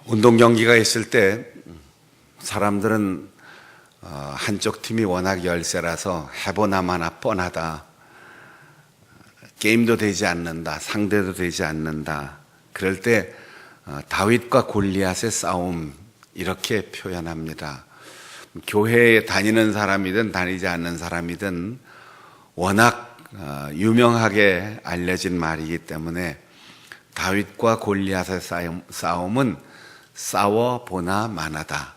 운동 경기가 있을 때 사람들은 한쪽 팀이 워낙 열세라서 해보나마나 뻔하다, 게임도 되지 않는다, 상대도 되지 않는다, 그럴 때 다윗과 골리앗의 싸움 이렇게 표현합니다. 교회에 다니는 사람이든 다니지 않는 사람이든 워낙 유명하게 알려진 말이기 때문에 다윗과 골리앗의 싸움은 싸워보나 마나다,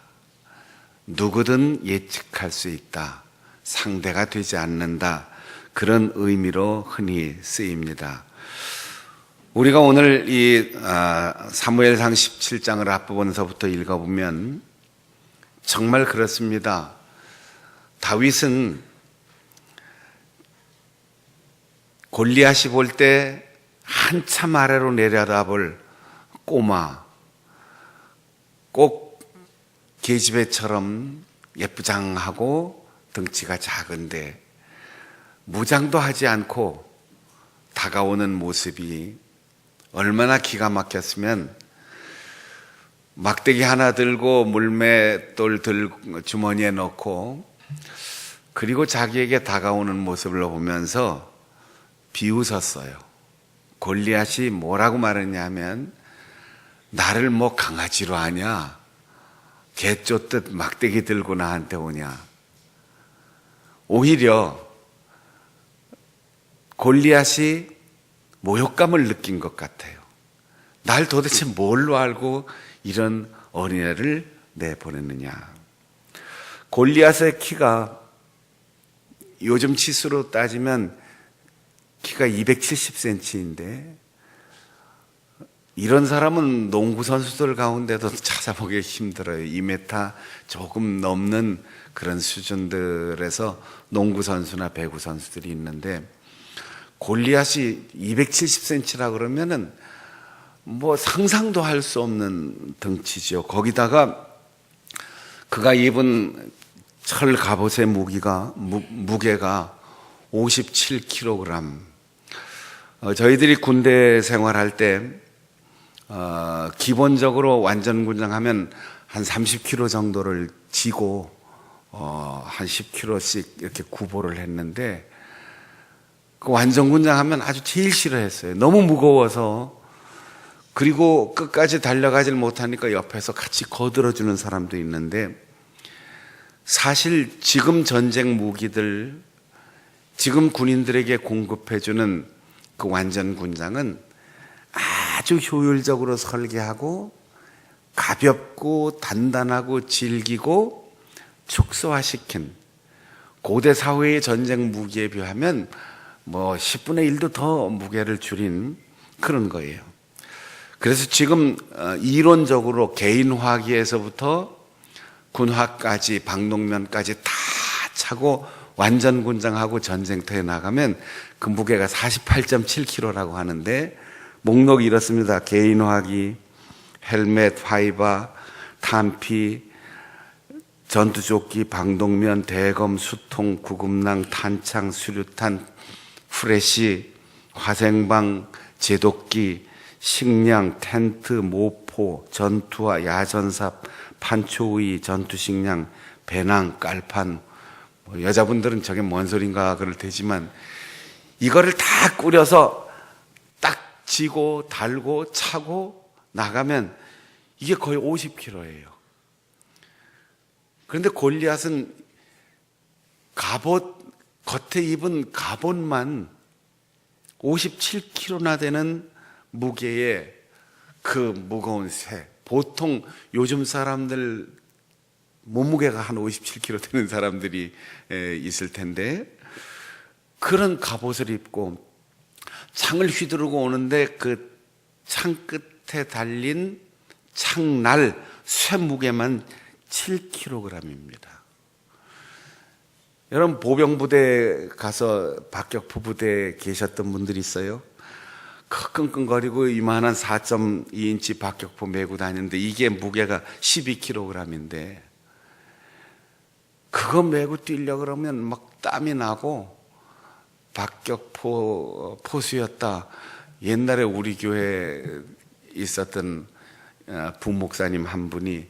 누구든 예측할 수 있다, 상대가 되지 않는다, 그런 의미로 흔히 쓰입니다. 우리가 오늘 이 사무엘상 17장을 앞부분서부터 읽어보면 정말 그렇습니다. 다윗은 골리앗이 볼 때 한참 아래로 내려다볼 꼬마, 꼭 계집애처럼 예쁘장하고 덩치가 작은데 무장도 하지 않고 다가오는 모습이 얼마나 기가 막혔으면 막대기 하나 들고 물맷돌 들고 주머니에 넣고 그리고 자기에게 다가오는 모습을 보면서 비웃었어요. 골리앗이 뭐라고 말했냐면, 나를 뭐 강아지로 하냐? 개 쫓듯 막대기 들고 나한테 오냐? 오히려 골리앗이 모욕감을 느낀 것 같아요. 날 도대체 뭘로 알고 이런 어린애를 내보냈느냐? 골리앗의 키가 요즘 치수로 따지면 키가 270cm인데 이런 사람은 농구 선수들 가운데도 찾아보기 힘들어요. 2m 조금 넘는 그런 수준들에서 농구 선수나 배구 선수들이 있는데 골리앗이 270cm라 그러면은 뭐 상상도 할 수 없는 덩치죠. 거기다가 그가 입은 철 갑옷의 무게가 57kg. 저희들이 군대 생활할 때 기본적으로 완전군장하면 한 30kg 정도를 지고 한 10kg씩 이렇게 구보를 했는데, 그 완전군장하면 아주 제일 싫어했어요. 너무 무거워서. 그리고 끝까지 달려가질 못하니까 옆에서 같이 거들어주는 사람도 있는데, 사실 지금 전쟁 무기들, 지금 군인들에게 공급해주는 그 완전군장은 아주 효율적으로 설계하고 가볍고 단단하고 질기고 축소화시킨 고대 사회의 전쟁 무기에 비하면 뭐 10분의 1도 더 무게를 줄인 그런 거예요. 그래서 지금 이론적으로 개인화기에서부터 군화까지 방독면까지 다 차고 완전군장하고 전쟁터에 나가면 그 무게가 48.7kg라고 하는데, 목록이 이렇습니다. 개인화기, 헬멧, 화이바, 탄피, 전투조끼, 방독면, 대검, 수통, 구급랑, 탄창, 수류탄, 후레쉬, 화생방, 제독기, 식량, 텐트, 모포, 전투화, 야전삽, 판초의, 전투식량, 배낭, 깔판. 여자분들은 저게 뭔 소린가 그럴 테지만 이거를 다 꾸려서 딱 지고 달고 차고 나가면 이게 거의 50kg예요. 그런데 골리앗은 갑옷, 겉에 입은 갑옷만 57kg나 되는 무게의 그 무거운 새. 보통 요즘 사람들 몸무게가 한 57kg 되는 사람들이 있을 텐데, 그런 갑옷을 입고 창을 휘두르고 오는데 그 창 끝에 달린 창날 쇠 무게만 7kg입니다. 여러분, 보병부대 가서 박격포 부대에 계셨던 분들이 있어요? 끙끙거리고 이만한 4.2인치 박격포 메고 다니는데 이게 무게가 12kg인데 그거 메고 뛰려고 그러면 막 땀이 나고, 박격포 포수였다. 옛날에 우리 교회에 있었던 부목사님 한 분이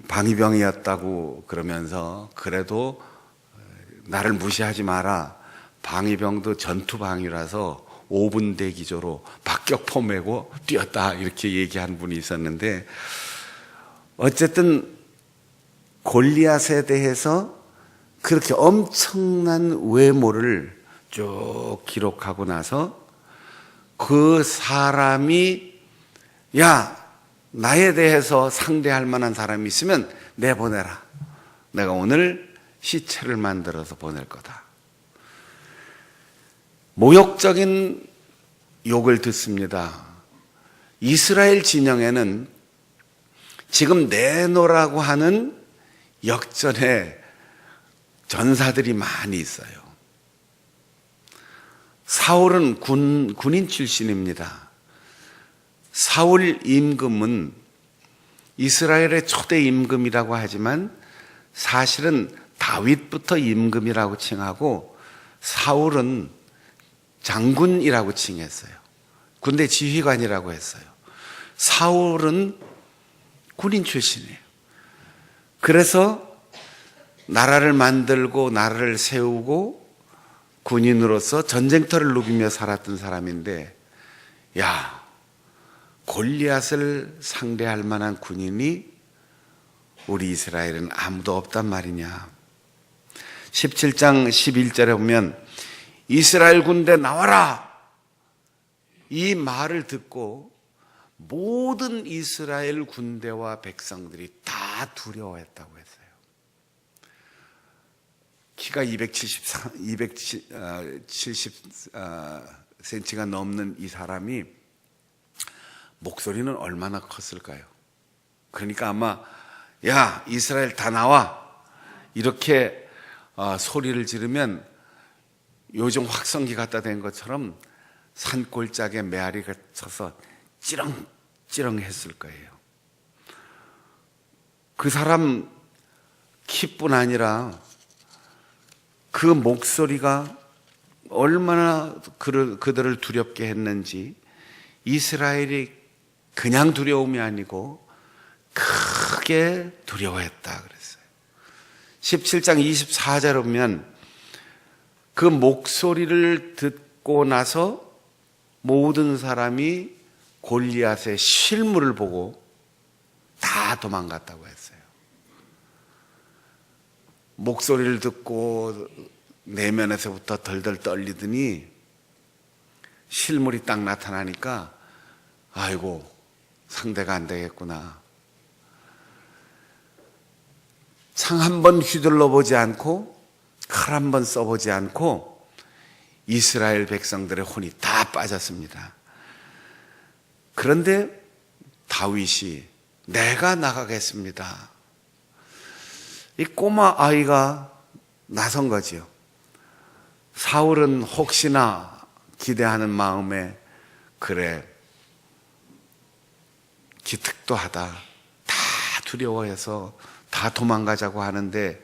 방위병이었다고 그러면서 그래도 나를 무시하지 마라. 방위병도 전투방위라서 5분 대기조로 박격포 메고 뛰었다. 이렇게 얘기한 분이 있었는데 어쨌든 골리앗에 대해서 그렇게 엄청난 외모를 쭉 기록하고 나서 그 사람이 야, 나에 대해서 상대할 만한 사람이 있으면 내보내라. 내가 오늘 시체를 만들어서 보낼 거다. 모욕적인 욕을 듣습니다. 이스라엘 진영에는 지금 내놓으라고 하는 역전의 전사들이 많이 있어요. 사울은 군인 출신입니다. 사울 임금은 이스라엘의 초대 임금이라고 하지만 사실은 다윗부터 임금이라고 칭하고 사울은 장군이라고 칭했어요. 군대 지휘관이라고 했어요. 사울은 군인 출신이에요. 그래서 나라를 만들고 나라를 세우고 군인으로서 전쟁터를 누비며 살았던 사람인데 야, 골리앗을 상대할 만한 군인이 우리 이스라엘은 아무도 없단 말이냐. 17장 11절에 보면 이스라엘 군대 나와라. 이 말을 듣고 모든 이스라엘 군대와 백성들이 다 두려워했다고 했어요. 키가 270cm가 넘는 이 사람이 목소리는 얼마나 컸을까요? 그러니까 아마 야, 이스라엘 다 나와. 이렇게 소리를 지르면 요즘 확성기 갖다 댄 것처럼 산골짜기에 메아리가 쳐서 찌렁찌렁 했을 거예요. 그 사람 키뿐 아니라 그 목소리가 얼마나 그들을 두렵게 했는지 이스라엘이 그냥 두려움이 아니고 크게 두려워했다 그랬어요. 17장 24절에 보면 그 목소리를 듣고 나서 모든 사람이 골리앗의 실물을 보고 다 도망갔다고 했어요. 목소리를 듣고 내면에서부터 덜덜 떨리더니 실물이 딱 나타나니까 아이고, 상대가 안 되겠구나. 창 한 번 휘둘러 보지 않고 칼 한 번 써보지 않고 이스라엘 백성들의 혼이 다 빠졌습니다. 그런데 다윗이 내가 나가겠습니다. 이 꼬마 아이가 나선 거지요. 사울은 혹시나 기대하는 마음에 그래, 기특도 하다. 다 두려워해서 다 도망가자고 하는데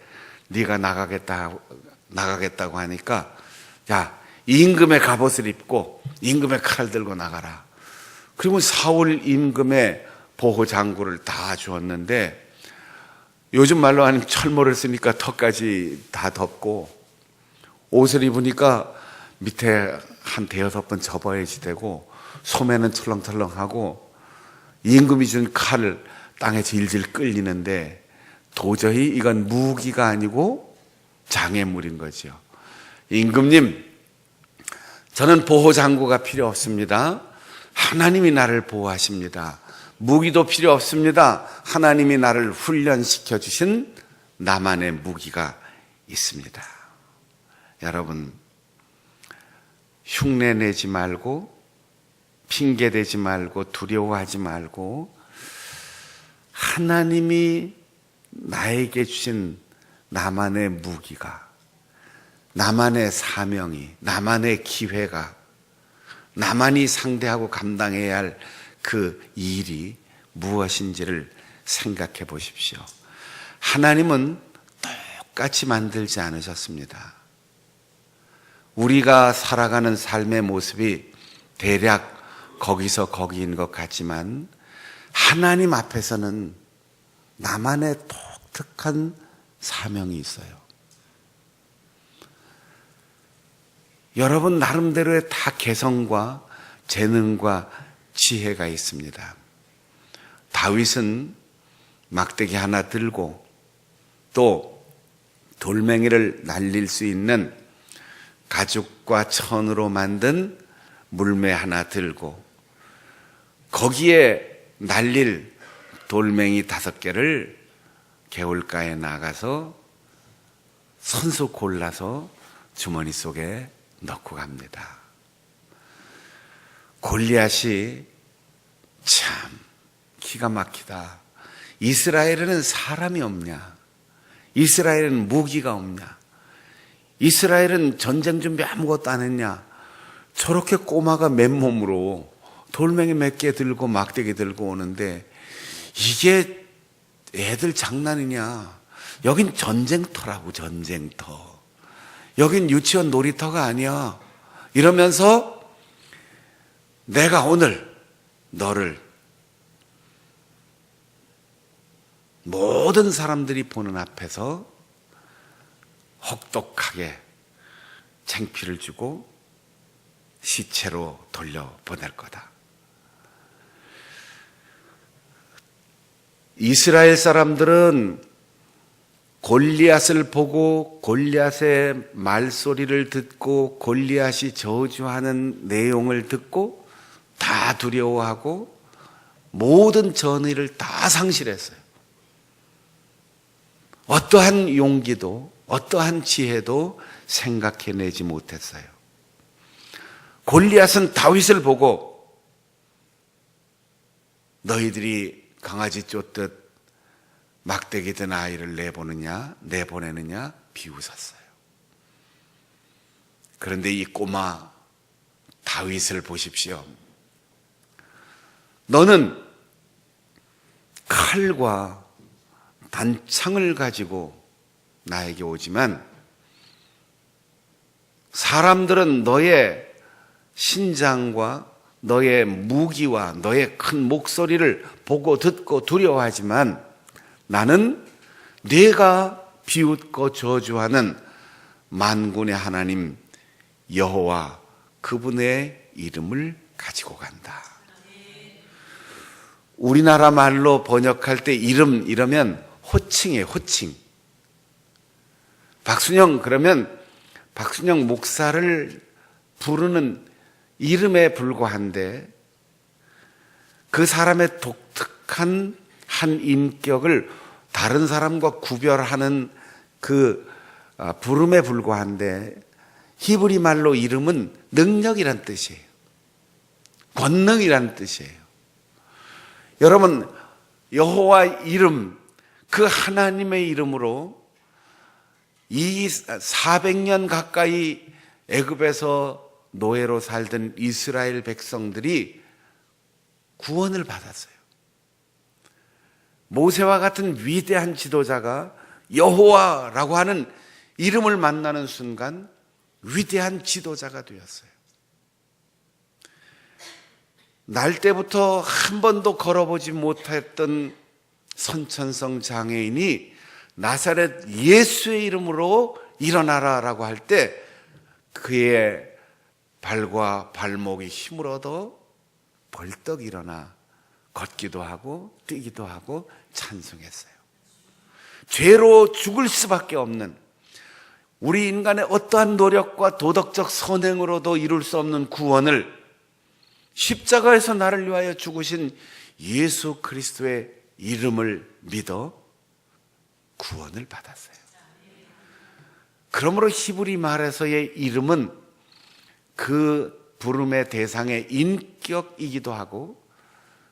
네가 나가겠다고 하니까 야, 임금의 갑옷을 입고 임금의 칼을 들고 나가라. 그러면 사울 임금의 보호 장구를 다 주었는데 요즘 말로 하는 철모를 쓰니까 턱까지 다 덮고 옷을 입으니까 밑에 한 대여섯 번 접어야지 되고 소매는 철렁철렁하고 임금이 준 칼을 땅에 질질 끌리는데 도저히 이건 무기가 아니고 장애물인 거죠. 임금님, 저는 보호 장구가 필요 없습니다. 하나님이 나를 보호하십니다. 무기도 필요 없습니다. 하나님이 나를 훈련시켜 주신 나만의 무기가 있습니다. 여러분, 흉내내지 말고 핑계대지 말고 두려워하지 말고 하나님이 나에게 주신 나만의 무기가, 나만의 사명이, 나만의 기회가, 나만이 상대하고 감당해야 할 그 일이 무엇인지를 생각해 보십시오. 하나님은 똑같이 만들지 않으셨습니다. 우리가 살아가는 삶의 모습이 대략 거기서 거기인 것 같지만 하나님 앞에서는 나만의 독특한 사명이 있어요. 여러분 나름대로의 다 개성과 재능과 지혜가 있습니다. 다윗은 막대기 하나 들고 또 돌멩이를 날릴 수 있는 가죽과 천으로 만든 물매 하나 들고 거기에 날릴 돌멩이 5개를 개울가에 나가서 손수 골라서 주머니 속에 넣고 갑니다. 골리앗이 참 기가 막히다. 이스라엘에는 사람이 없냐? 이스라엘에는 무기가 없냐? 이스라엘은 전쟁 준비 아무것도 안 했냐? 저렇게 꼬마가 맨몸으로 돌멩이 몇 개 들고 막대기 들고 오는데 이게 애들 장난이냐? 여긴 전쟁터라고, 전쟁터. 여긴 유치원 놀이터가 아니야. 이러면서 내가 오늘 너를 모든 사람들이 보는 앞에서 혹독하게 창피를 주고 시체로 돌려보낼 거다. 이스라엘 사람들은 골리앗을 보고 골리앗의 말소리를 듣고 골리앗이 저주하는 내용을 듣고 다 두려워하고 모든 전의를 다 상실했어요. 어떠한 용기도 어떠한 지혜도 생각해내지 못했어요. 골리앗은 다윗을 보고 너희들이 강아지 쫓듯 막대기 든 아이를 내보내느냐 비웃었어요. 그런데 이 꼬마 다윗을 보십시오. 너는 칼과 단창을 가지고 나에게 오지만 사람들은 너의 신장과 너의 무기와 너의 큰 목소리를 보고 듣고 두려워하지만 나는 네가 비웃고 저주하는 만군의 하나님 여호와 그분의 이름을 가지고 간다. 우리나라 말로 번역할 때 이름 이러면 호칭이에요. 호칭. 박순영 그러면 박순영 목사를 부르는 이름에 불과한데 그 사람의 독특한 한 인격을 다른 사람과 구별하는 그 부름에 불과한데 히브리 말로 이름은 능력이란 뜻이에요. 권능이란 뜻이에요. 여러분 여호와 이름 그 하나님의 이름으로 이 400년 가까이 애굽에서 노예로 살던 이스라엘 백성들이 구원을 받았어요. 모세와 같은 위대한 지도자가 여호와라고 하는 이름을 만나는 순간 위대한 지도자가 되었어요. 날 때부터 한 번도 걸어보지 못했던 선천성 장애인이 나사렛 예수의 이름으로 일어나라라고 할 때 그의 발과 발목이 힘을 얻어 벌떡 일어나 걷기도 하고 뛰기도 하고 찬송했어요. 죄로 죽을 수밖에 없는 우리 인간의 어떠한 노력과 도덕적 선행으로도 이룰 수 없는 구원을 십자가에서 나를 위하여 죽으신 예수 그리스도의 이름을 믿어 구원을 받았어요. 그러므로 히브리 말에서의 이름은 그 부름의 대상의 인격이기도 하고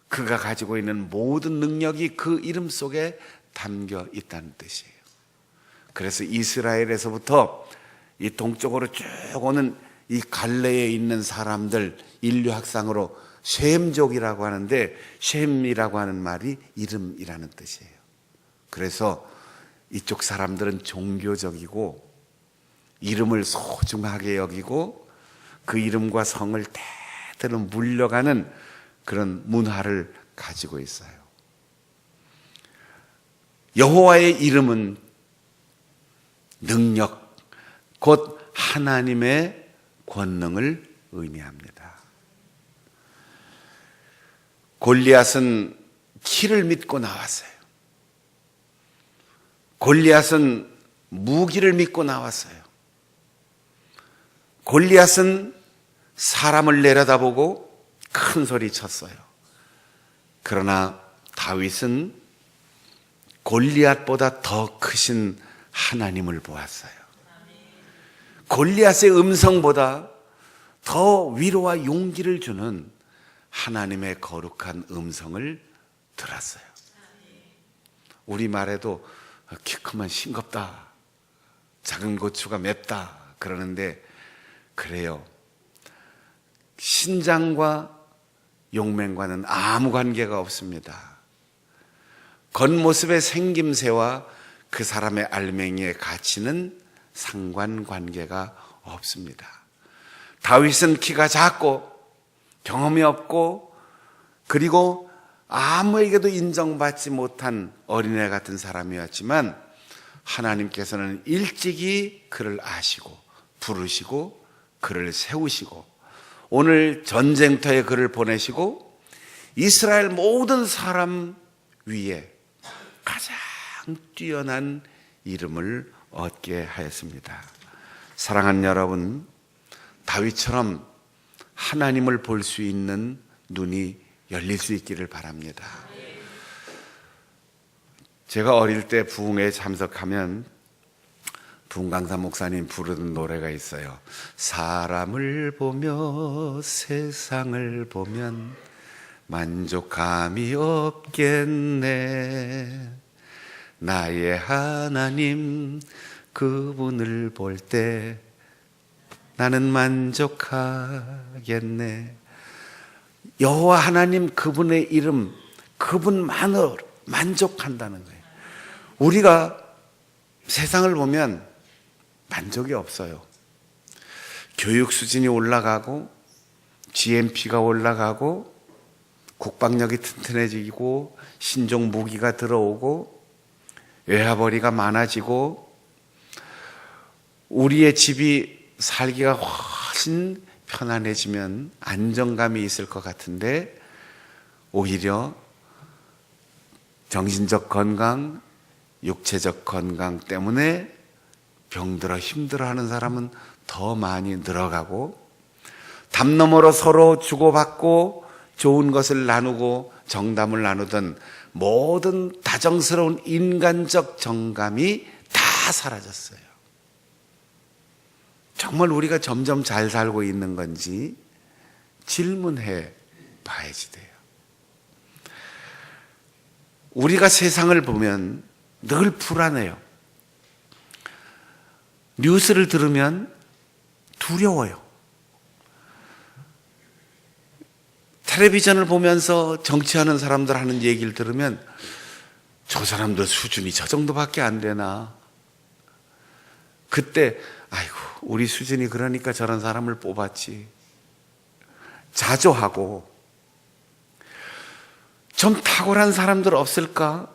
그가 가지고 있는 모든 능력이 그 이름 속에 담겨 있다는 뜻이에요. 그래서 이스라엘에서부터 이 동쪽으로 쭉 오는 이 갈레에 있는 사람들 인류학상으로 셈족이라고 하는데 셈이라고 하는 말이 이름이라는 뜻이에요. 그래서 이쪽 사람들은 종교적이고 이름을 소중하게 여기고 그 이름과 성을 그대로 물려가는 그런 문화를 가지고 있어요. 여호와의 이름은 능력, 곧 하나님의 권능을 의미합니다. 골리앗은 키를 믿고 나왔어요. 골리앗은 무기를 믿고 나왔어요. 골리앗은 사람을 내려다보고 큰 소리 쳤어요. 그러나 다윗은 골리앗보다 더 크신 하나님을 보았어요. 골리앗의 음성보다 더 위로와 용기를 주는 하나님의 거룩한 음성을 들었어요. 우리말에도 키 크면 싱겁다, 작은 고추가 맵다 그러는데 그래요. 신장과 용맹과는 아무 관계가 없습니다. 겉모습의 생김새와 그 사람의 알맹이의 가치는 상관관계가 없습니다. 다윗은 키가 작고 경험이 없고 그리고 아무에게도 인정받지 못한 어린애 같은 사람이었지만 하나님께서는 일찍이 그를 아시고 부르시고 그를 세우시고 오늘 전쟁터에 그를 보내시고 이스라엘 모든 사람 위에 가장 뛰어난 이름을 얻게 하였습니다. 사랑하는 여러분, 다윗처럼 하나님을 볼 수 있는 눈이 열릴 수 있기를 바랍니다. 제가 어릴 때 부흥회에 참석하면 부흥강사 목사님 부르는 노래가 있어요. 사람을 보며 세상을 보면 만족함이 없겠네. 나의 하나님 그분을 볼 때 나는 만족하겠네. 여호와 하나님 그분의 이름, 그분만으로 만족한다는 거예요. 우리가 세상을 보면 만족이 없어요. 교육 수준이 올라가고 GNP가 올라가고 국방력이 튼튼해지고 신종 무기가 들어오고 외화벌이가 많아지고 우리의 집이 살기가 훨씬 편안해지면 안정감이 있을 것 같은데 오히려 정신적 건강, 육체적 건강 때문에 병들어 힘들어하는 사람은 더 많이 늘어가고 담 너머로 서로 주고받고 좋은 것을 나누고 정담을 나누던 모든 다정스러운 인간적 정감이 다 사라졌어요. 정말 우리가 점점 잘 살고 있는 건지 질문해 봐야지 돼요. 우리가 세상을 보면 늘 불안해요. 뉴스를 들으면 두려워요. 텔레비전을 보면서 정치하는 사람들 하는 얘기를 들으면 저 사람들 수준이 저 정도밖에 안 되나. 그때 아이고 우리 수준이 그러니까 저런 사람을 뽑았지. 자조하고 좀 탁월한 사람들 없을까?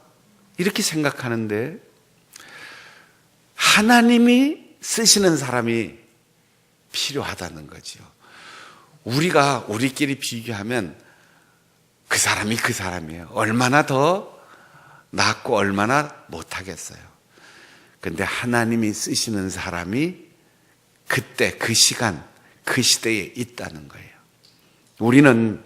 이렇게 생각하는데 하나님이 쓰시는 사람이 필요하다는 거죠. 우리가 우리끼리 비교하면 그 사람이 그 사람이에요. 얼마나 더 낫고 얼마나 못하겠어요. 그런데 하나님이 쓰시는 사람이 그때 그 시간 그 시대에 있다는 거예요. 우리는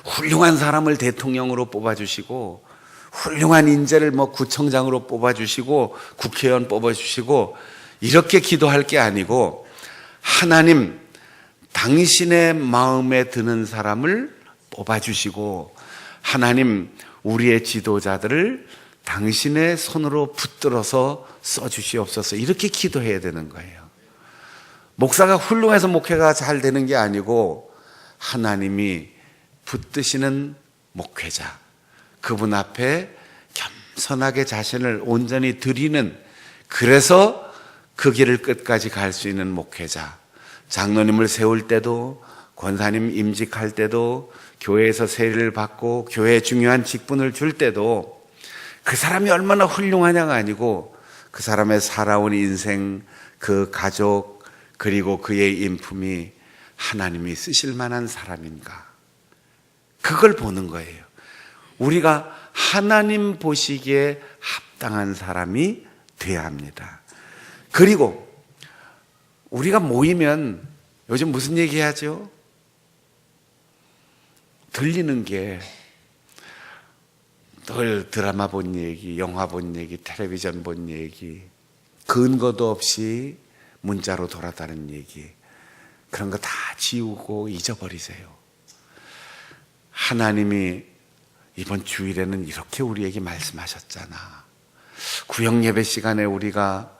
훌륭한 사람을 대통령으로 뽑아주시고 훌륭한 인재를 구청장으로 뽑아주시고 국회의원 뽑아주시고 이렇게 기도할 게 아니고 하나님 당신의 마음에 드는 사람을 뽑아주시고 하나님 우리의 지도자들을 당신의 손으로 붙들어서 써주시옵소서 이렇게 기도해야 되는 거예요. 목사가 훌륭해서 목회가 잘 되는 게 아니고 하나님이 붙드시는 목회자 그분 앞에 겸손하게 자신을 온전히 드리는 그래서 그 길을 끝까지 갈 수 있는 목회자 장로님을 세울 때도 권사님 임직할 때도, 교회에서 세례를 받고 교회에 중요한 직분을 줄 때도 그 사람이 얼마나 훌륭하냐가 아니고 그 사람의 살아온 인생, 그 가족, 그리고 그의 인품이 하나님이 쓰실 만한 사람인가, 그걸 보는 거예요. 우리가 하나님 보시기에 합당한 사람이 돼야 합니다. 그리고 우리가 모이면 요즘 무슨 얘기하죠? 들리는 게 늘 드라마 본 얘기, 영화 본 얘기, 텔레비전 본 얘기, 근거도 없이 문자로 돌아다니는 얘기, 그런 거 다 지우고 잊어버리세요. 하나님이 이번 주일에는 이렇게 우리에게 말씀하셨잖아. 구역 예배 시간에 우리가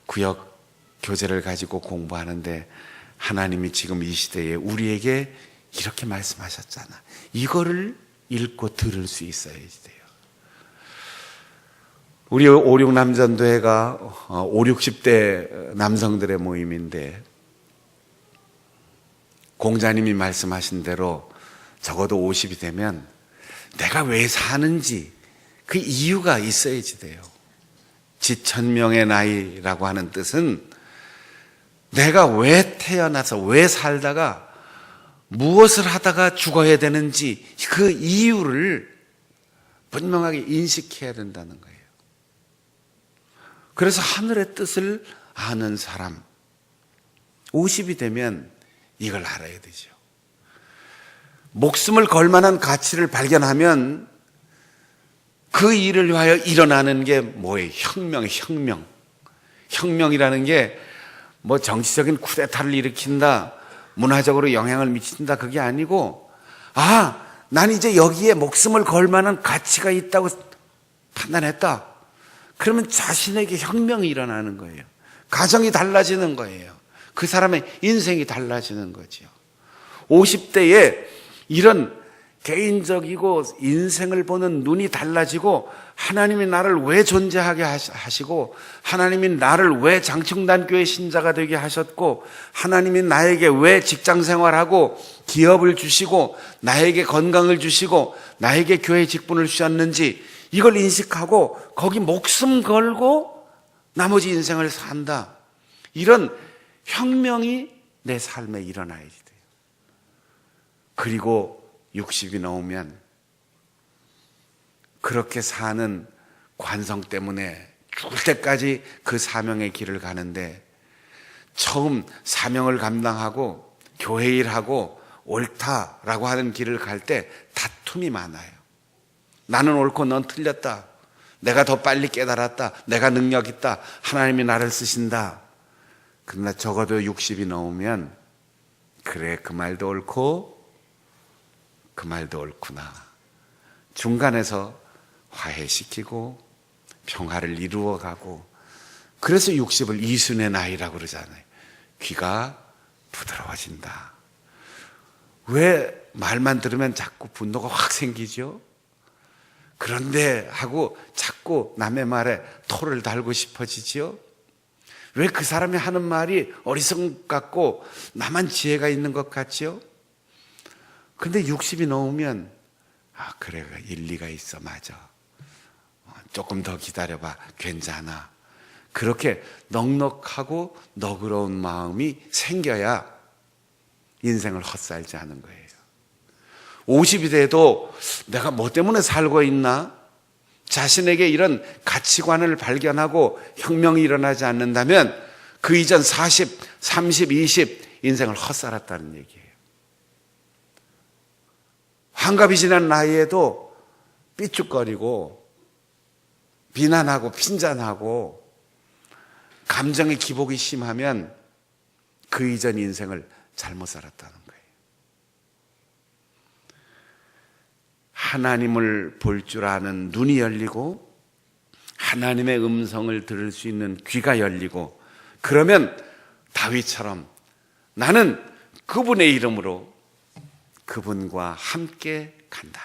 구역 교재를 가지고 공부하는데 하나님이 지금 이 시대에 우리에게 이렇게 말씀하셨잖아. 이거를 읽고 들을 수 있어야 돼요. 우리 5.16 남전도회가 5, 60대 남성들의 모임인데 공자님이 말씀하신 대로 적어도 50이 되면 내가 왜 사는지 그 이유가 있어야지 돼요. 지천명의 나이라고 하는 뜻은 내가 왜 태어나서 왜 살다가 무엇을 하다가 죽어야 되는지 그 이유를 분명하게 인식해야 된다는 거예요. 그래서 하늘의 뜻을 아는 사람, 50이 되면 이걸 알아야 되죠. 목숨을 걸 만한 가치를 발견하면 그 일을 위하여 일어나는 게 뭐예요? 혁명. 혁명이라는 게 뭐 정치적인 쿠데타를 일으킨다, 문화적으로 영향을 미친다, 그게 아니고, 난 이제 여기에 목숨을 걸 만한 가치가 있다고 판단했다. 그러면 자신에게 혁명이 일어나는 거예요. 가정이 달라지는 거예요. 그 사람의 인생이 달라지는 거죠. 50대에 이런 개인적이고 인생을 보는 눈이 달라지고, 하나님이 나를 왜 존재하게 하시고, 하나님이 나를 왜 장충단교회 신자가 되게 하셨고, 하나님이 나에게 왜 직장생활하고 기업을 주시고 나에게 건강을 주시고 나에게 교회 직분을 주셨는지 이걸 인식하고 거기 목숨 걸고 나머지 인생을 산다. 이런 혁명이 내 삶에 일어나야지 돼요. 그리고 60이 넘으면 그렇게 사는 관성 때문에 죽을 때까지 그 사명의 길을 가는데, 처음 사명을 감당하고 교회 일하고 옳다라고 하는 길을 갈 때 다툼이 많아요. 나는 옳고 넌 틀렸다. 내가 더 빨리 깨달았다. 내가 능력 있다. 하나님이 나를 쓰신다. 그러나 적어도 60이 넘으면 그래, 그 말도 옳고 그 말도 옳구나. 중간에서 화해시키고 평화를 이루어가고, 그래서 60을 이순의 나이라고 그러잖아요. 귀가 부드러워진다. 왜 말만 들으면 자꾸 분노가 확 생기죠? 그런데 하고 자꾸 남의 말에 토를 달고 싶어지죠? 왜 그 사람이 하는 말이 어리석은 것 같고 나만 지혜가 있는 것 같죠? 근데 60이 넘으면 그래, 일리가 있어, 맞아. 조금 더 기다려봐, 괜찮아. 그렇게 넉넉하고 너그러운 마음이 생겨야 인생을 헛살지 않은 거예요. 50이 돼도 내가 뭐 때문에 살고 있나? 자신에게 이런 가치관을 발견하고 혁명이 일어나지 않는다면 그 이전 40, 30, 20 인생을 헛살았다는 얘기예요. 환갑이 지난 나이에도 삐죽거리고 비난하고 핀잔하고 감정의 기복이 심하면 그 이전 인생을 잘못 살았다는 거예요. 하나님을 볼 줄 아는 눈이 열리고 하나님의 음성을 들을 수 있는 귀가 열리고, 그러면 다윗처럼 나는 그분의 이름으로 그분과 함께 간다.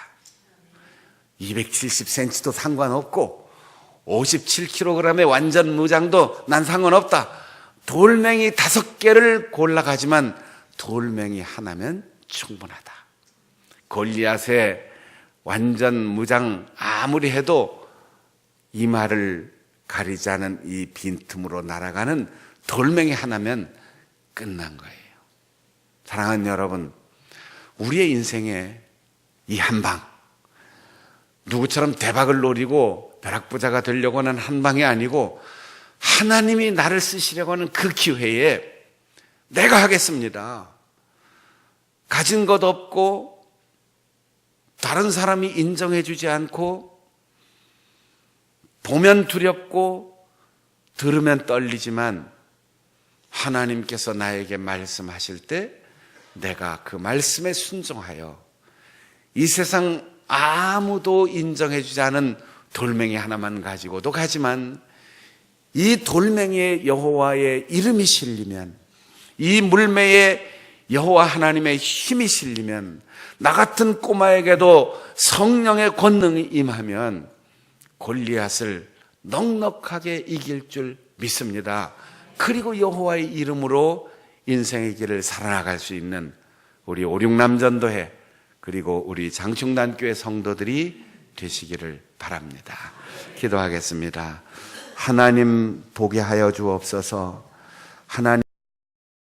270cm도 상관없고 57kg의 완전 무장도 난 상관없다. 돌멩이 5개를 골라가지만 돌멩이 하나면 충분하다. 골리앗의 완전 무장 아무리 해도 이마를 가리지 않은 이 빈틈으로 날아가는 돌멩이 하나면 끝난 거예요. 사랑하는 여러분, 우리의 인생에 이 한방, 누구처럼 대박을 노리고 벼락부자가 되려고 하는 한방이 아니고 하나님이 나를 쓰시려고 하는 그 기회에 내가 하겠습니다. 가진 것 없고 다른 사람이 인정해 주지 않고 보면 두렵고 들으면 떨리지만 하나님께서 나에게 말씀하실 때 내가 그 말씀에 순종하여 이 세상 아무도 인정해 주지 않은 돌멩이 하나만 가지고도 가지만 이 돌멩이에 여호와의 이름이 실리면, 이 물매에 여호와 하나님의 힘이 실리면, 나 같은 꼬마에게도 성령의 권능이 임하면 골리앗을 넉넉하게 이길 줄 믿습니다. 그리고 여호와의 이름으로 인생의 길을 살아나갈 수 있는 우리 오륙남전도회 그리고 우리 장충단교회 성도들이 되시기를 바랍니다. 기도하겠습니다. 하나님 보게 하여 주옵소서. 하나님